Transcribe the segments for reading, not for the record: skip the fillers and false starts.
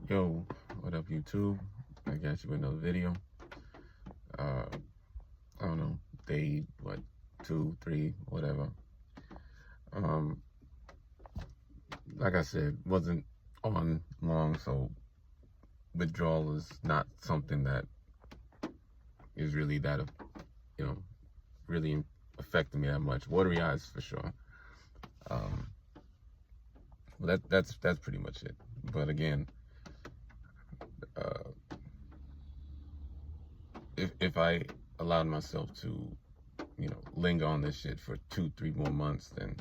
Yo, what up YouTube? I got you with another video. I don't know, day, 2, 3, whatever. Like I said, wasn't on long, so withdrawal is not something that is really that, really affecting me that much. Watery eyes for sure. Well, that's pretty much it. But again, if I allowed myself to, linger on this shit for 2, 3 more months, then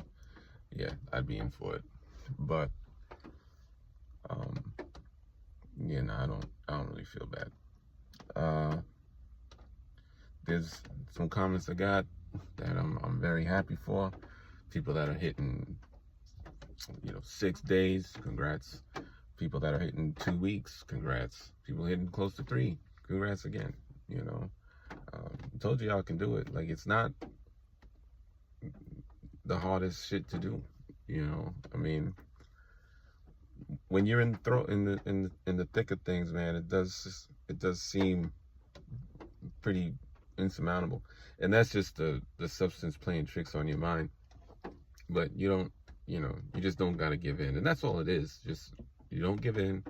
yeah, I'd be in for it. But yeah, no, I don't really feel bad. There's some comments I got that I'm very happy for. People that are hitting 6 days, congrats. People that are hitting 2 weeks, congrats. People hitting close to 3, congrats again. Told you y'all can do it. Like, it's not the hardest shit to do. I mean, when you're in the thick of things, man, it does seem pretty insurmountable. And that's just the substance playing tricks on your mind. But you just don't gotta give in. And that's all it is. Just, you don't give in.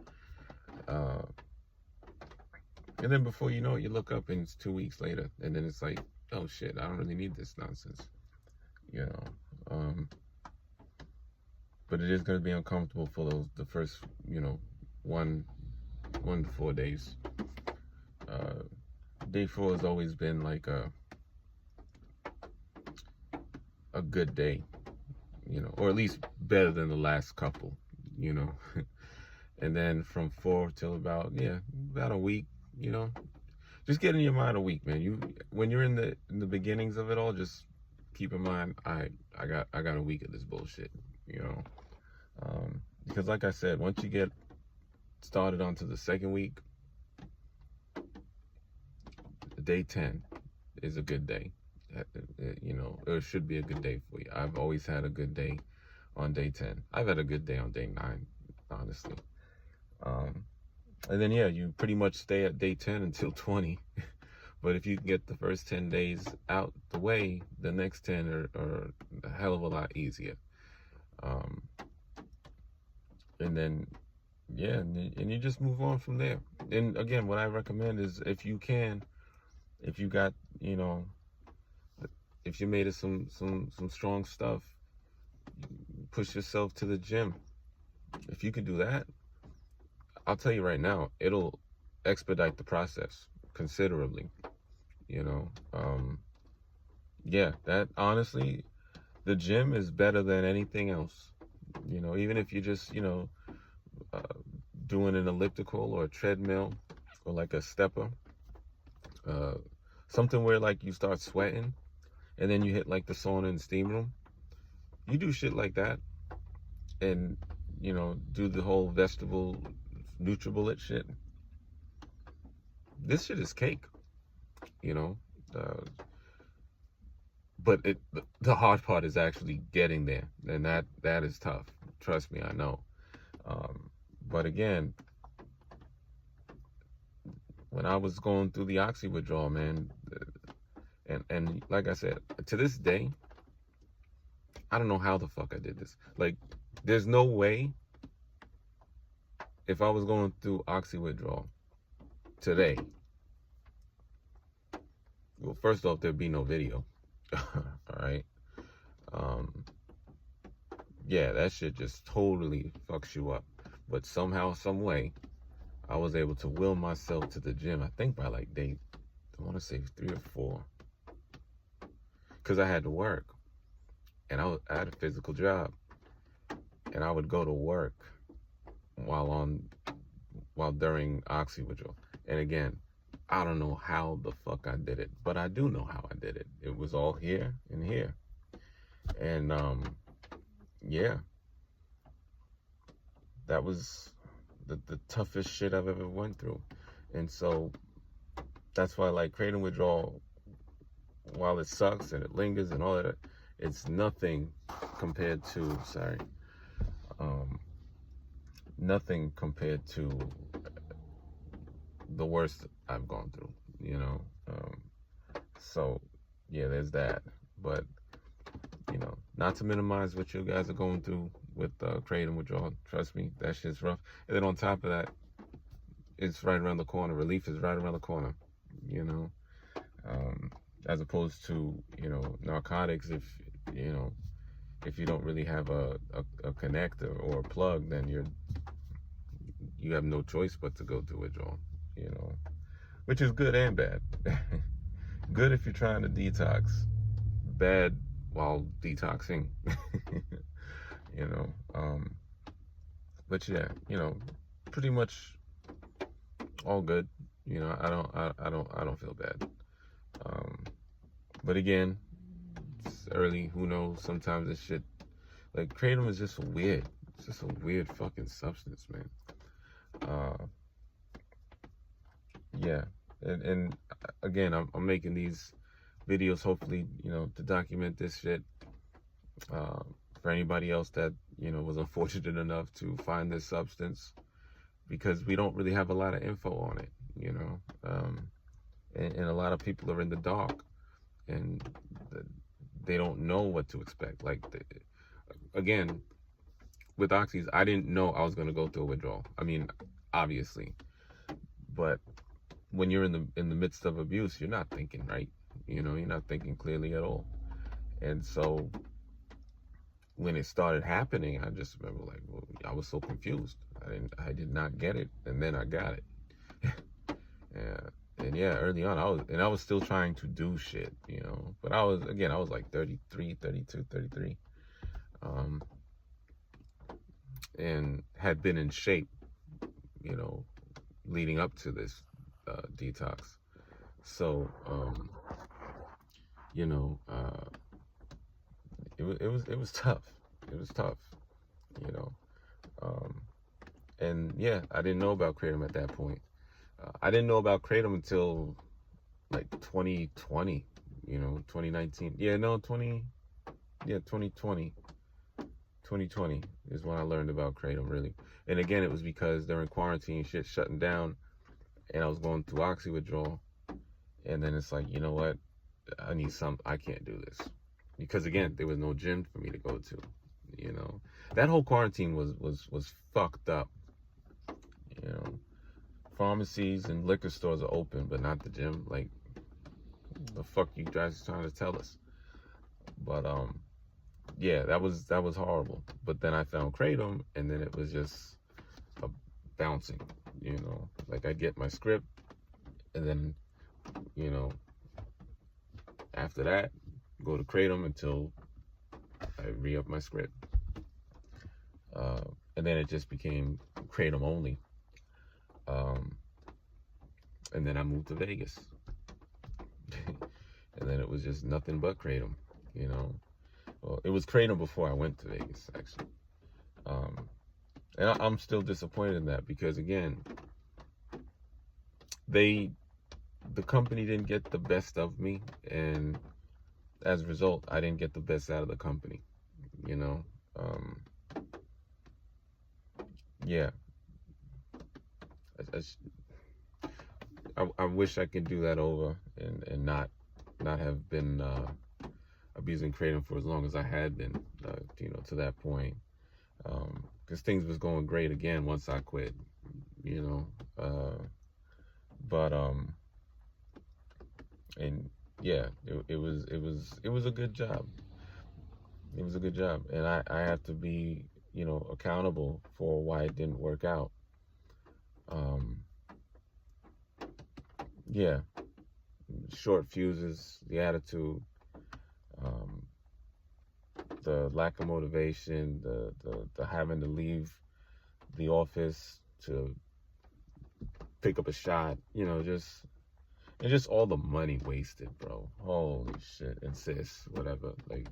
And then before you know it, you look up and it's 2 weeks later. And then it's like, oh shit, I don't really need this nonsense. But it is going to be uncomfortable for the first, 1 to 4 days. Day 4 has always been like a good day, or at least better than the last couple, And then from 4 till about a week, just get in your mind a week, man. When you're in the beginnings of it all, just keep in mind, I got a week of this bullshit, because like I said, once you get started onto the second week, day 10 is a good day. It should be a good day for you. I've always had a good day on day 10. I've had a good day on day 9, honestly. And then, you pretty much stay at day 10 until 20. But if you can get the first 10 days out the way, the next 10 are a hell of a lot easier. And then, and you just move on from there. And again, what I recommend is, if you got, if you made it some strong stuff, push yourself to the gym. If you can do that, I'll tell you right now, it'll expedite the process considerably. That honestly, the gym is better than anything else. Even if you just, doing an elliptical or a treadmill or like a stepper, something where like you start sweating and then you hit like the sauna and steam room. You do shit like that and, do the whole vegetable NutriBullet shit. This shit is cake, but the hard part is actually getting there, and that is tough. Trust me, I know. But again, when I was going through the oxy withdrawal, man, and like I said, to this day, I don't know how the fuck I did this. Like, there's no way, if I was going through oxy withdrawal today, well, first off, there'd be no video. All right. That shit just totally fucks you up. But somehow, some way, I was able to will myself to the gym. I think by like day, I want to say 3 or 4, because I had to work, and I had a physical job, and I would go to work while during oxy withdrawal. And again, I don't know how the fuck I did it, but I do know how I did it. It was all here and here. And that was the toughest shit I've ever went through. And so that's why, like, Kratom Withdrawal, while it sucks and it lingers and all that, it's nothing compared to, nothing compared to the worst I've gone through, you know. So yeah, there's that. But not to minimize what you guys are going through with Kratom Withdrawal. Trust me, that shit's rough. And then on top of that, it's right around the corner. Relief is right around the corner, you know. As opposed to narcotics. If you don't really have a connector or a plug, then you have no choice but to go through withdrawal, which is good and bad. Good if you're trying to detox, bad while detoxing. But yeah, pretty much all good. I don't feel bad. But again, it's early. Who knows? Sometimes this shit, like kratom, is just weird. It's just a weird fucking substance, man. Yeah, and again, I'm making these videos hopefully, to document this shit. For anybody else that was unfortunate enough to find this substance, because we don't really have a lot of info on it, and a lot of people are in the dark, and they don't know what to expect. Like, again, with oxys, I didn't know I was going to go through a withdrawal. I mean, obviously, but when you're in the midst of abuse, you're not thinking right. You're not thinking clearly at all. And so when it started happening, I just remember, like, I was so confused. I did not get it, and then I got it. And yeah, early on, I was still trying to do shit, but I was like 33, 32, 33, and had been in shape, leading up to this detox. So, it was tough. It was tough, and yeah, I didn't know about kratom at that point. I didn't know about kratom until like 2020, 2019. 2020. 2020 is when I learned about kratom, really. And again, it was because during quarantine, shit shutting down, and I was going through oxy withdrawal. And then it's like, you know what? I can't do this. Because again, there was no gym for me to go to, That whole quarantine was fucked up, Pharmacies and liquor stores are open, but not the gym. Like, the fuck you guys trying to tell us? But yeah, that was horrible. But then I found kratom, and then it was just a bouncing. Like, I get my script, and then after that, go to kratom until I re-up my script, and then it just became kratom only. And then I moved to Vegas. And then it was just nothing but kratom, Well, it was kratom before I went to Vegas, actually. And I'm still disappointed in that, because again, the company didn't get the best of me, and as a result, I didn't get the best out of the company, yeah. I wish I could do that over and not have been abusing kratom for as long as I had been, to that point, because things was going great again once I quit, but and yeah, it was a good job. It was a good job, and I have to be accountable for why it didn't work out. Yeah, short fuses, the attitude, the lack of motivation, the having to leave the office to pick up a shot, just all the money wasted, bro. Holy shit. And sis, whatever. Like,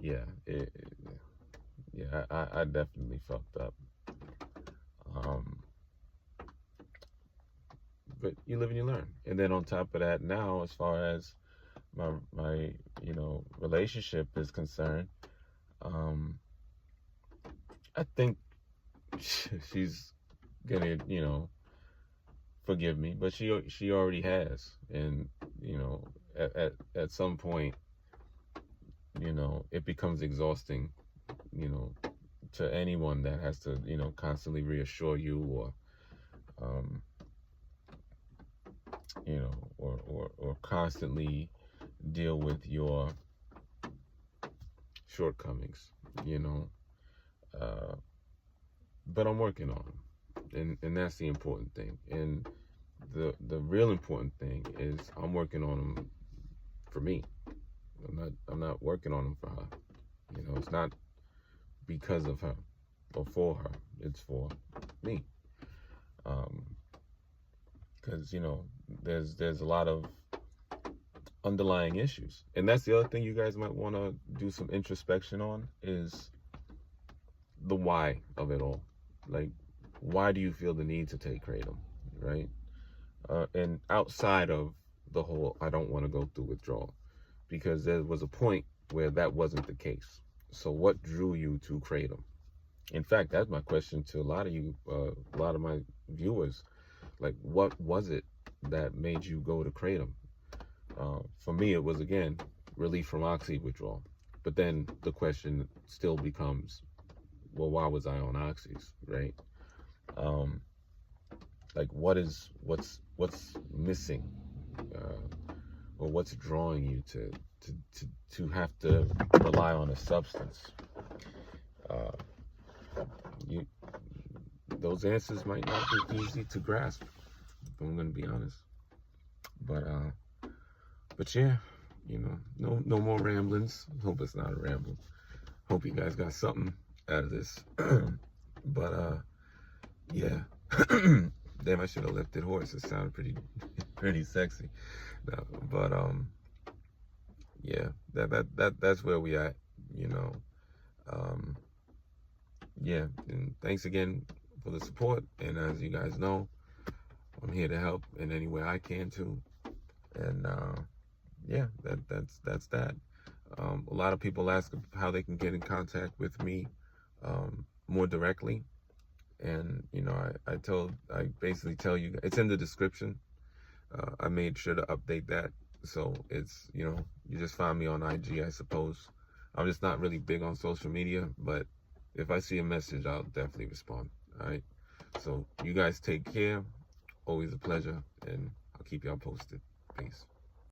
yeah, I definitely fucked up. But you live and you learn. And then on top of that, now, as far as my relationship is concerned, I think she's gonna forgive me, but she already has. And you know, at some point, you know, it becomes exhausting, you know, to anyone that has to, you know, constantly reassure you, or you know, or constantly deal with your shortcomings, you know. But I'm working on them, and that's the important thing. And the real important thing is I'm working on them for me. I'm not working on them for her. You know, it's not because of her or for her. It's for me. Because you know, there's a lot of underlying issues, and that's the other thing you guys might want to do some introspection on, is the why of it all. Like, why do you feel the need to take Kratom, right? And outside of the whole I don't want to go through withdrawal, because there was a point where that wasn't the case. So what drew you to Kratom? In fact, that's my question to a lot of you, a lot of my viewers. Like, what was it that made you go to Kratom? For me, it was, again, relief from oxy withdrawal. But then the question still becomes, well, why was I on oxys, right? Like, what's missing, or what's drawing you to have to rely on a substance? Those answers might not be easy to grasp, if I'm gonna be honest. But yeah, you know, no more ramblings. Hope it's not a ramble. Hope you guys got something out of this. But yeah. Damn, I should have lifted horse. It sounded pretty sexy. No, but yeah, that's where we at, you know. Yeah, and thanks again for the support. And as you guys know, I'm here to help in any way I can too. And yeah, that's that. A lot of people ask how they can get in contact with me more directly. And you know, I basically tell you, it's in the description. I made sure to update that, so it's, you know, you just find me on IG, I suppose. I'm just not really big on social media, but if I see a message, I'll definitely respond. All right, so you guys take care. Always a pleasure, and I'll keep y'all posted. Peace.